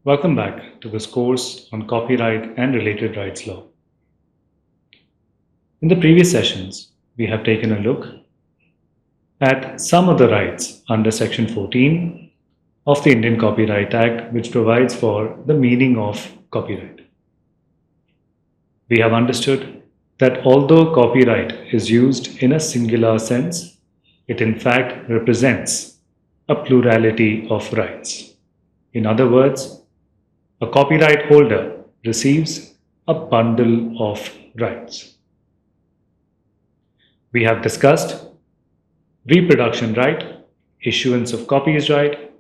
Welcome back to this course on copyright and related rights law. In the previous sessions, we have taken a look at some of the rights under Section 14 of the Indian Copyright Act, which provides for the meaning of copyright. We have understood that although copyright is used in a singular sense, it in fact represents a plurality of rights. In other words, a copyright holder receives a bundle of rights. We have discussed reproduction right, issuance of copies right,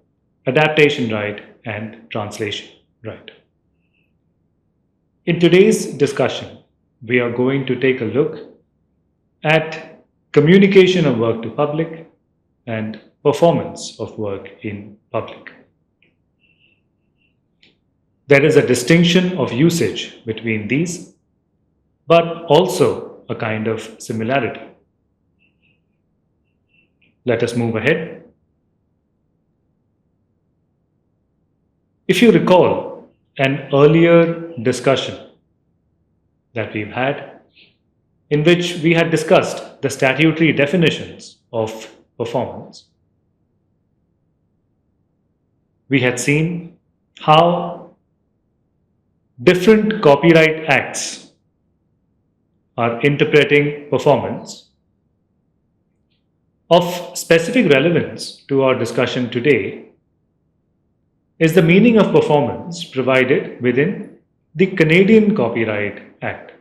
adaptation right, and translation right. In today's discussion, we are going to take a look at communication of work to public and performance of work in public. There is a distinction of usage between these, but also a kind of similarity. Let us move ahead. If you recall an earlier discussion that we've had, in which we had discussed the statutory definitions of performance, we had seen how different copyright acts are interpreting performance. Of specific relevance to our discussion today is the meaning of performance provided within the Canadian Copyright Act.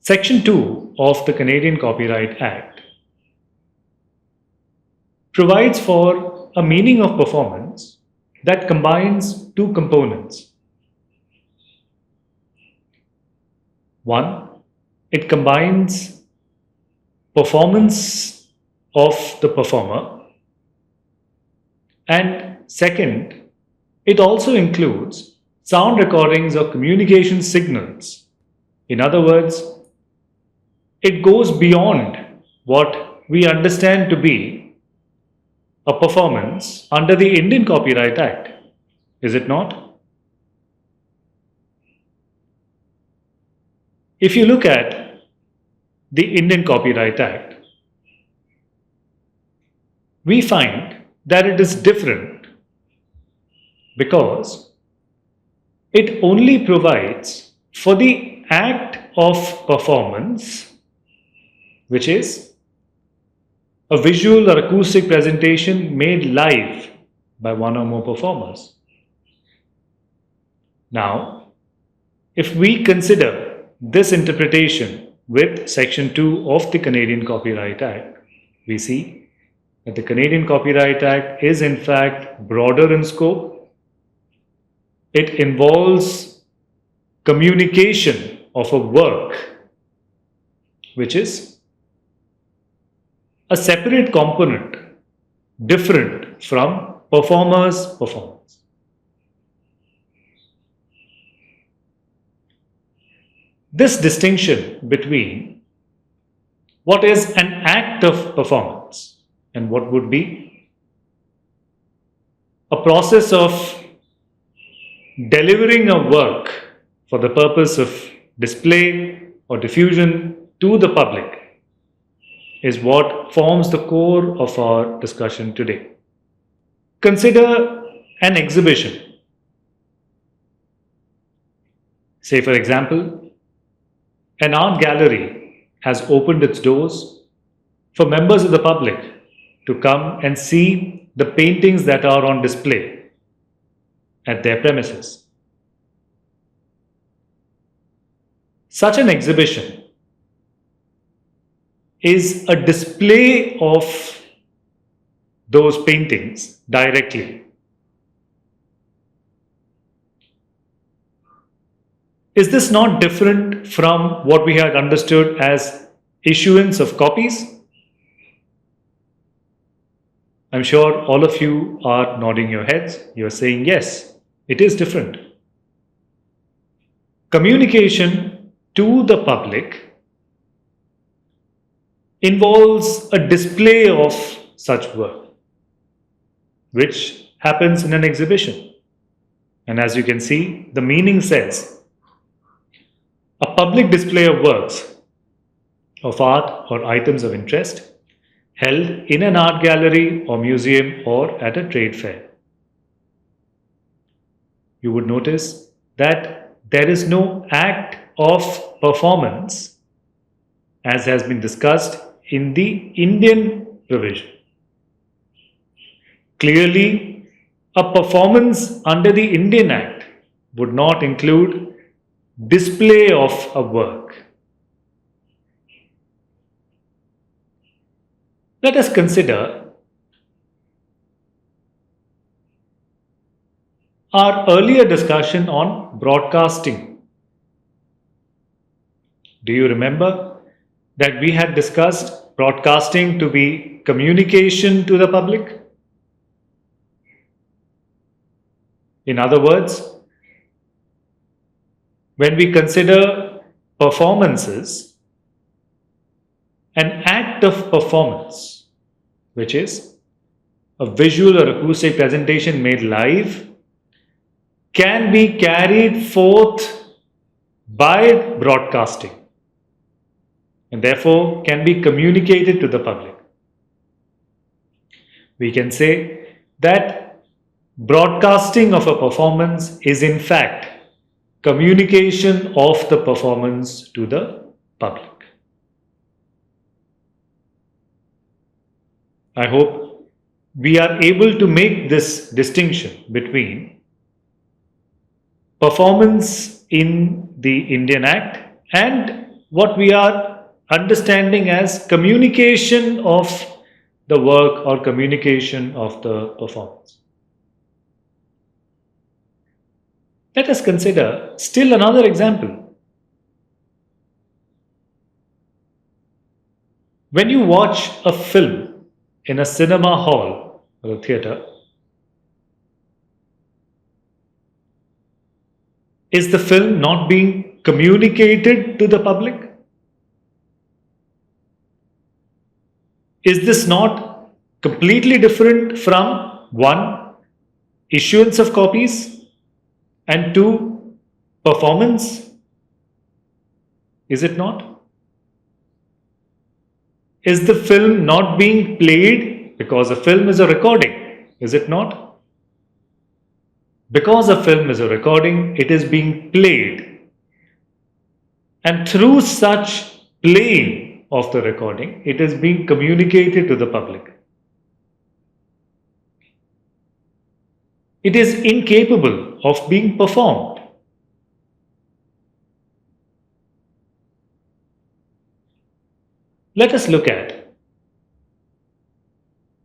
Section 2 of the Canadian Copyright Act provides for a meaning of performance that combines two components. One, it combines performance of the performer, and second, it also includes sound recordings or communication signals. In other words, it goes beyond what we understand to be a performance under the Indian Copyright Act, is it not? If you look at the Indian Copyright Act, we find that it is different because it only provides for the act of performance, which is a visual or acoustic presentation made live by one or more performers. Now, if we consider this interpretation with Section 2 of the Canadian Copyright Act, we see that the Canadian Copyright Act is in fact broader in scope. It involves communication of a work, which is a separate component, different from performer's performance. This distinction between what is an act of performance and what would be a process of delivering a work for the purpose of display or diffusion to the public is what forms the core of our discussion today. Consider an exhibition. Say, for example, an art gallery has opened its doors for members of the public to come and see the paintings that are on display at their premises. Such an exhibition is a display of those paintings directly. Is this not different from what we had understood as issuance of copies? I'm sure all of you are nodding your heads. You're saying yes, it is different. Communication to the public involves a display of such work, which happens in an exhibition. And as you can see, the meaning says a public display of works of art or items of interest held in an art gallery or museum or at a trade fair. You would notice that there is no act of performance as has been discussed in the Indian provision. Clearly, a performance under the Indian Act would not include display of a work. Let us consider our earlier discussion on broadcasting. Do you remember that we had discussed broadcasting to be communication to the public? In other words, when we consider performances, an act of performance, which is a visual or acoustic presentation made live, can be carried forth by broadcasting and therefore can be communicated to the public. We can say that broadcasting of a performance is in fact communication of the performance to the public. I hope we are able to make this distinction between performance in the Indian Act and what we are understanding as communication of the work or communication of the performance. Let us consider still another example. When you watch a film in a cinema hall or a theatre, is the film not being communicated to the public? Is this not completely different from one, issuance of copies, and two, performance? Is it not? Is the film not being played because a film is a recording? Is it not? Because a film is a recording, it is being played. And through such playing of the recording, it is being communicated to the public. It is incapable of being performed. Let us look at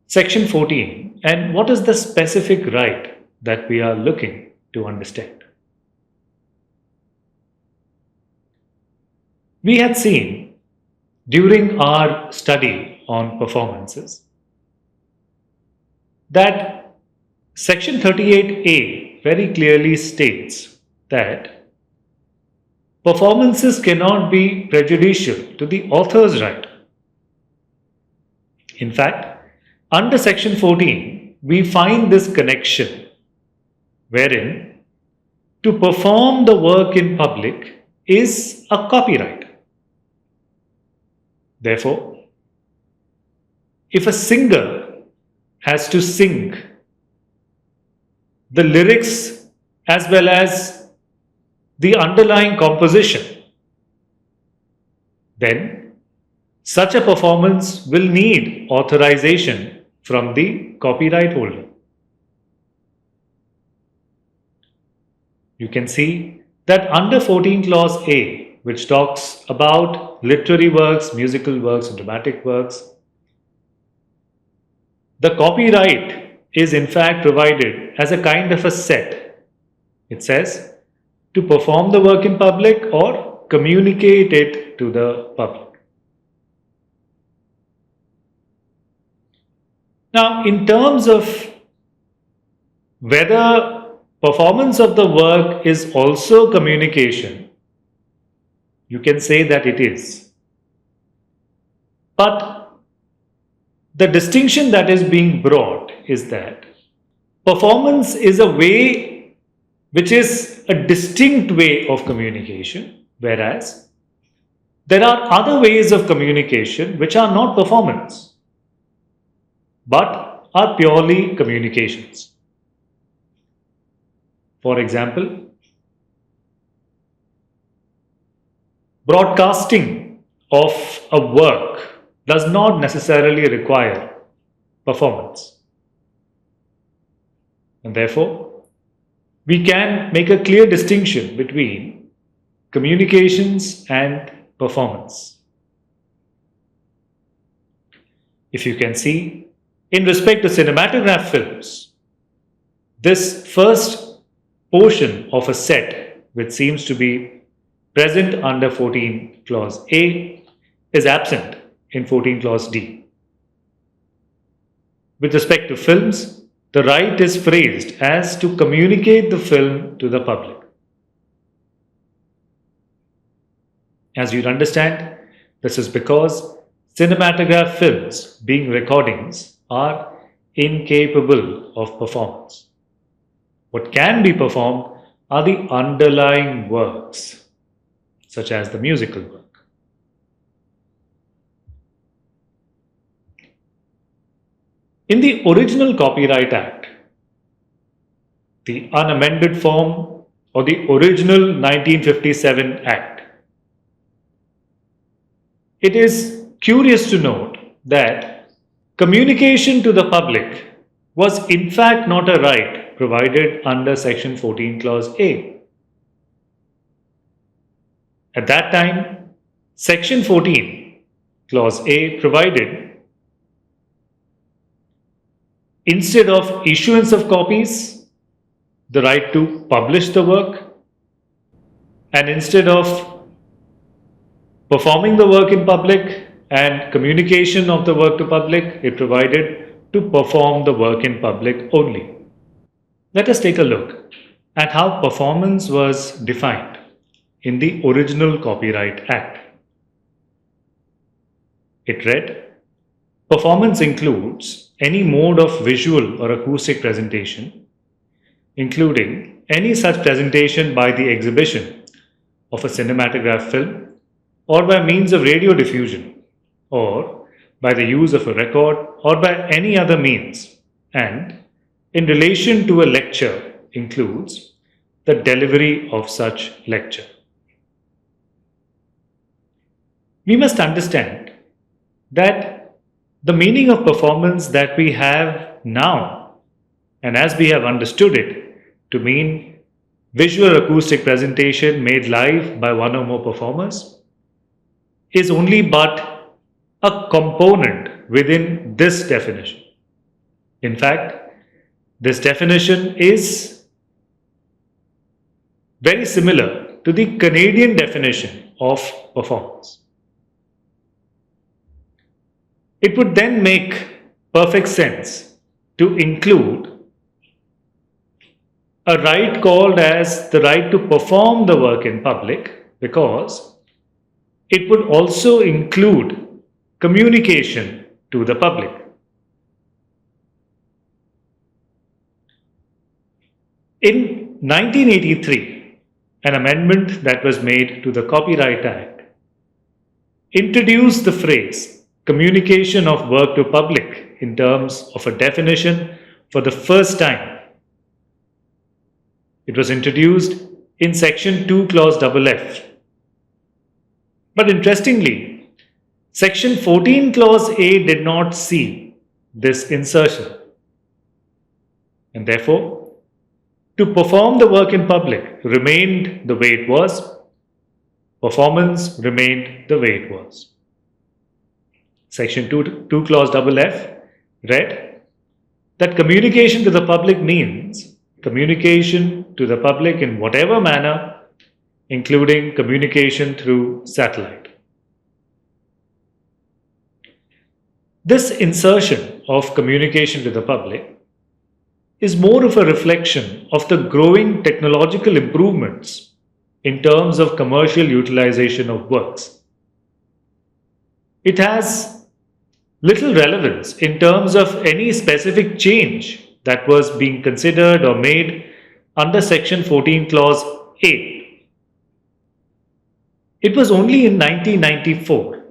Section 14 and what is the specific right that we are looking to understand. We had seen during our study on performances that Section 38A very clearly states that performances cannot be prejudicial to the author's right. In fact, under Section 14, we find this connection wherein to perform the work in public is a copyright. Therefore, if a singer has to sing the lyrics as well as the underlying composition, then such a performance will need authorization from the copyright holder. You can see that under 14 clause A, which talks about literary works, musical works, and dramatic works, the copyright is in fact provided as a kind of a set. It says to perform the work in public or communicate it to the public. Now, in terms of whether performance of the work is also communication, you can say that it is. But the distinction that is being brought is that Performance is a way which is a distinct way of communication, whereas there are other ways of communication which are not performance but are purely communications. For example, broadcasting of a work does not necessarily require performance. And therefore, we can make a clear distinction between communications and performance. If you can see, in respect to cinematograph films, this first portion of a set, which seems to be present under 14 clause A, is absent in 14 clause D. With respect to films, the right is phrased as to communicate the film to the public. As you'd understand, this is because cinematograph films, being recordings, are incapable of performance. What can be performed are the underlying works, such as the musical work. In the original Copyright Act, the unamended form or the original 1957 Act, it is curious to note that communication to the public was in fact not a right provided under section 14 clause A. At that time, section 14 clause A provided, instead of issuance of copies, the right to publish the work, and instead of performing the work in public and communication of the work to public, it provided to perform the work in public only. Let us take a look at how performance was defined in the original Copyright Act. It read, performance includes any mode of visual or acoustic presentation, including any such presentation by the exhibition of a cinematograph film or by means of radio diffusion or by the use of a record or by any other means, and in relation to a lecture includes the delivery of such lecture. We must understand that the meaning of performance that we have now, and as we have understood it to mean visual acoustic presentation made live by one or more performers, is only but a component within this definition. In fact, this definition is very similar to the Canadian definition of performance. It would then make perfect sense to include a right called as the right to perform the work in public, because it would also include communication to the public. In 1983, an amendment that was made to the Copyright Act introduced the phrase communication of work to public in terms of a definition for the first time. It was introduced in section 2 clause FF. But interestingly, section 14 clause A did not see this insertion. And therefore, to perform the work in public remained the way it was. Performance remained the way it was. Section 2 clause FF read that communication to the public means communication to the public in whatever manner, including communication through satellite. This insertion of communication to the public is more of a reflection of the growing technological improvements in terms of commercial utilization of works. It has little relevance in terms of any specific change that was being considered or made under Section 14, Clause 8. It was only in 1994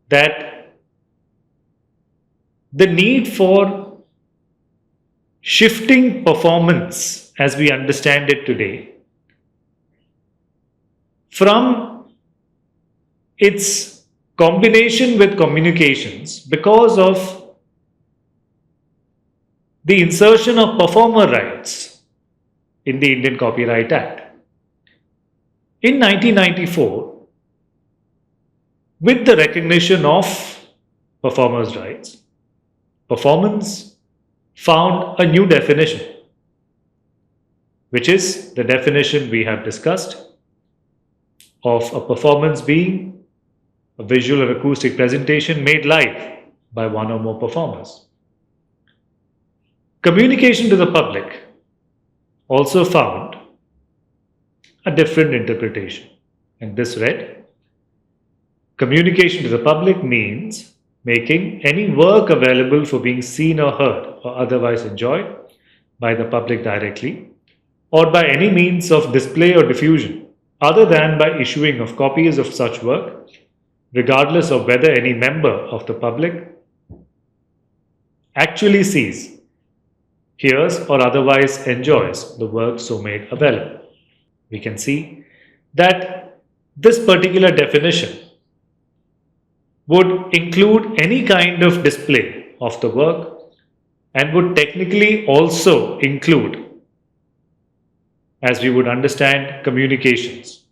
that the need for shifting performance as we understand it today from its combination with communications because of the insertion of performer rights in the Indian Copyright Act. In 1994, with the recognition of performers' rights, performance found a new definition, which is the definition we have discussed of a performance being a visual or acoustic presentation made live by one or more performers. Communication to the public also found a different interpretation, and this read: communication to the public means making any work available for being seen or heard or otherwise enjoyed by the public directly or by any means of display or diffusion other than by issuing of copies of such work, regardless of whether any member of the public actually sees, hears, or otherwise enjoys the work so made available. We can see that this particular definition would include any kind of display of the work and would technically also include, as we would understand, communications.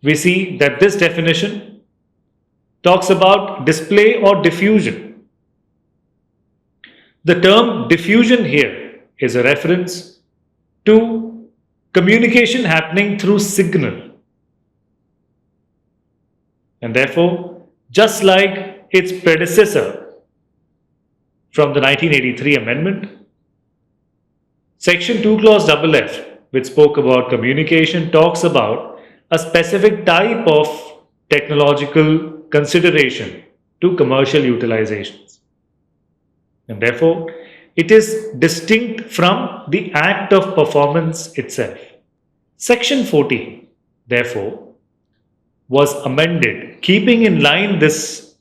We see that this definition talks about display or diffusion. The term diffusion here is a reference to communication happening through signal. And therefore, just like its predecessor from the 1983 amendment, Section 2 Clause FF, which spoke about communication, talks about a specific type of technological consideration to commercial utilizations. And therefore, it is distinct from the act of performance itself. Section 14, therefore, was amended, keeping in line this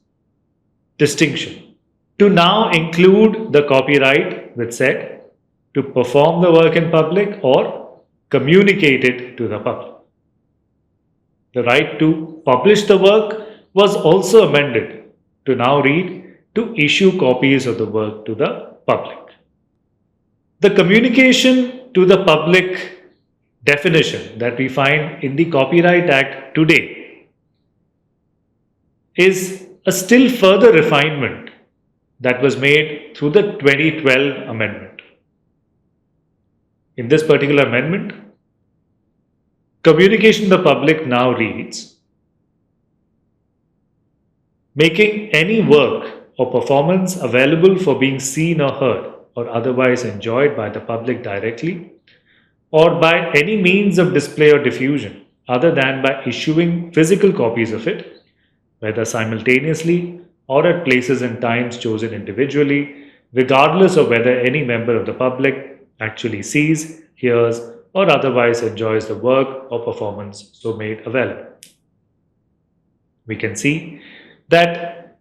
distinction, to now include the copyright which said to perform the work in public or communicate it to the public. The right to publish the work was also amended to now read to issue copies of the work to the public. The communication to the public definition that we find in the Copyright Act today is a still further refinement that was made through the 2012 amendment. In this particular amendment, communication to the public now reads: making any work or performance available for being seen or heard or otherwise enjoyed by the public directly or by any means of display or diffusion other than by issuing physical copies of it, whether simultaneously or at places and times chosen individually, regardless of whether any member of the public actually sees, hears, or otherwise enjoys the work or performance so made available. We can see that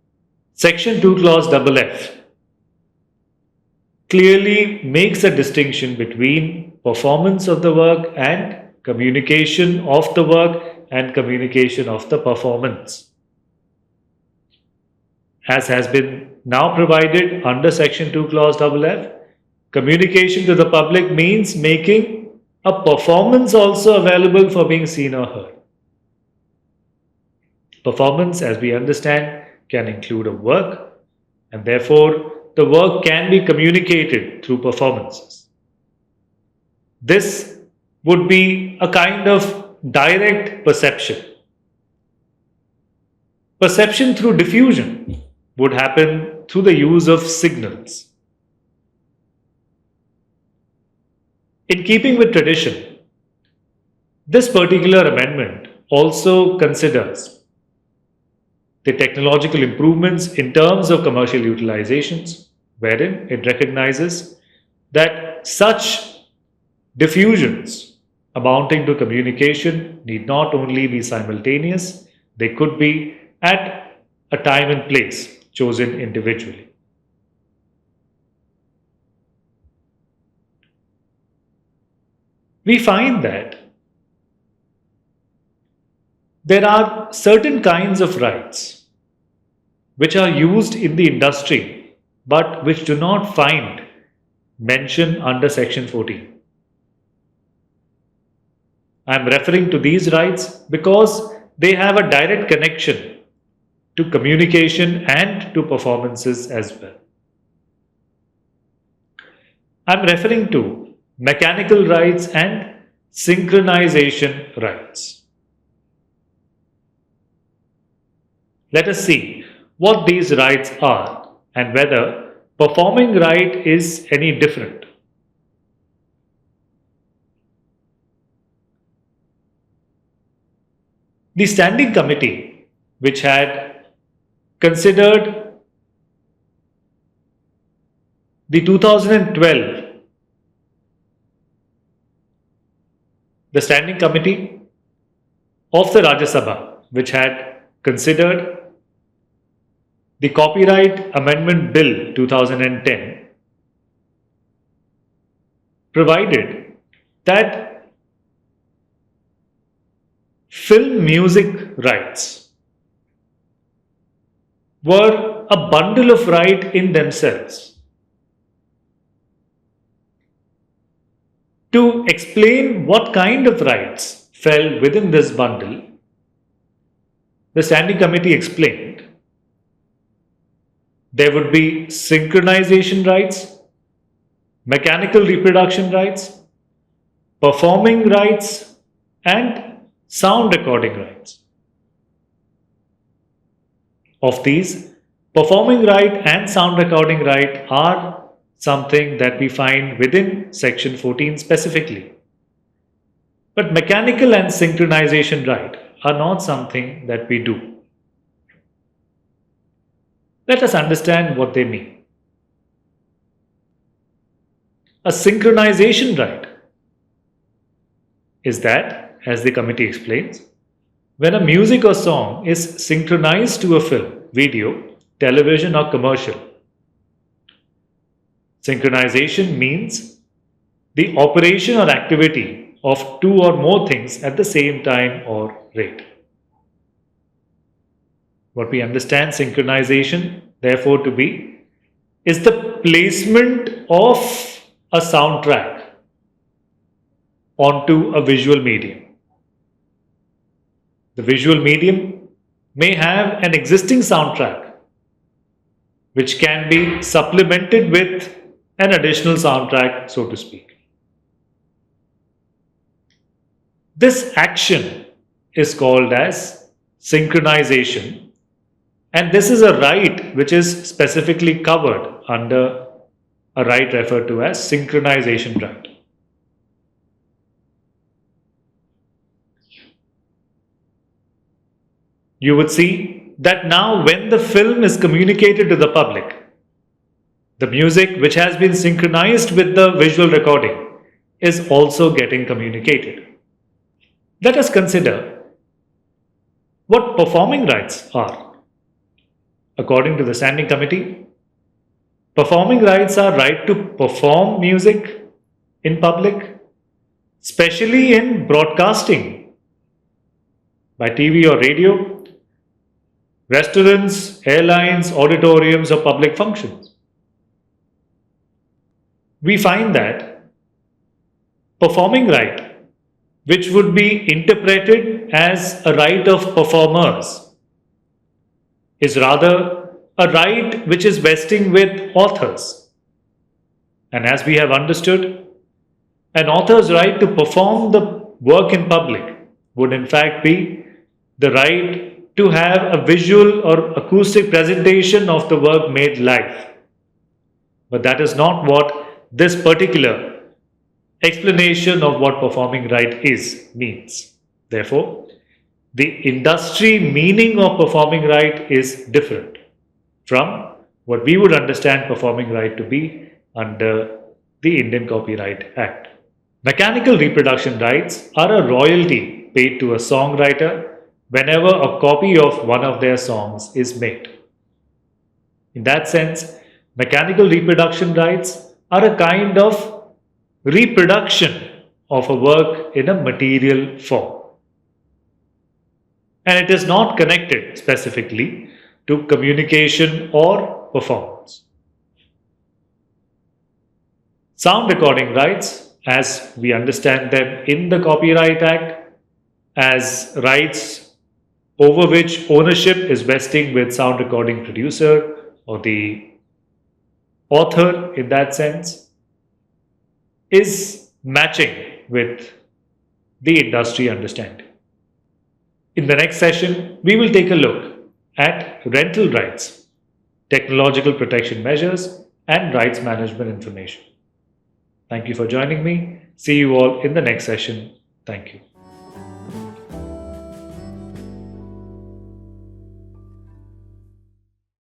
Section 2 Clause FF clearly makes a distinction between performance of the work and communication of the work and communication of the performance. As has been now provided under Section 2 Clause FF, communication to the public means making a performance also available for being seen or heard. Performance, as we understand, can include a work, and therefore the work can be communicated through performances. This would be a kind of direct perception. Perception through diffusion would happen through the use of signals. In keeping with tradition, this particular amendment also considers the technological improvements in terms of commercial utilizations, wherein it recognizes that such diffusions amounting to communication need not only be simultaneous, they could be at a time and place chosen individually. We find that there are certain kinds of rights which are used in the industry but which do not find mention under Section 14. I am referring to these rights because they have a direct connection to communication and to performances as well. I am referring to mechanical rights and synchronization rights. Let us see what these rights are and whether performing right is any different. The standing committee, which had considered the 2012, the standing committee of the Rajya Sabha, which had considered the Copyright Amendment Bill 2010, provided that film music rights were a bundle of rights in themselves. To explain what kind of rights fell within this bundle, the standing committee explained there would be synchronization rights, mechanical reproduction rights, performing rights, and sound recording rights. Of these, performing right and sound recording right are something that we find within Section 14 specifically. But mechanical and synchronization right are not something that we do. Let us understand what they mean. A synchronization right is that, as the committee explains, when a music or song is synchronized to a film, video, television, or commercial. Synchronization means the operation or activity of two or more things at the same time or rate. What we understand synchronization, therefore, to be is the placement of a soundtrack onto a visual medium. The visual medium may have an existing soundtrack which can be supplemented with an additional soundtrack, so to speak. This action is called as synchronization, and this is a right which is specifically covered under a right referred to as synchronization right. You would see that now when the film is communicated to the public, the music which has been synchronized with the visual recording is also getting communicated. Let us consider what performing rights are. According to the standing committee, performing rights are right to perform music in public, especially in broadcasting by TV or radio, restaurants, airlines, auditoriums, or public functions. We find that performing right, which would be interpreted as a right of performers, is rather a right which is vesting with authors. And as we have understood, an author's right to perform the work in public would in fact be the right to have a visual or acoustic presentation of the work made live. But that is not what this particular explanation of what performing right is means. Therefore, the industry meaning of performing right is different from what we would understand performing right to be under the Indian Copyright Act. Mechanical reproduction rights are a royalty paid to a songwriter whenever a copy of one of their songs is made. In that sense, mechanical reproduction rights are a kind of reproduction of a work in a material form. And it is not connected specifically to communication or performance. Sound recording rights, as we understand them in the Copyright Act, as rights over which ownership is vesting with sound recording producer or the author in that sense, is matching with the industry understanding. In the next session, we will take a look at rental rights, technological protection measures, and rights management information. Thank you for joining me. See you all in the next session. Thank you.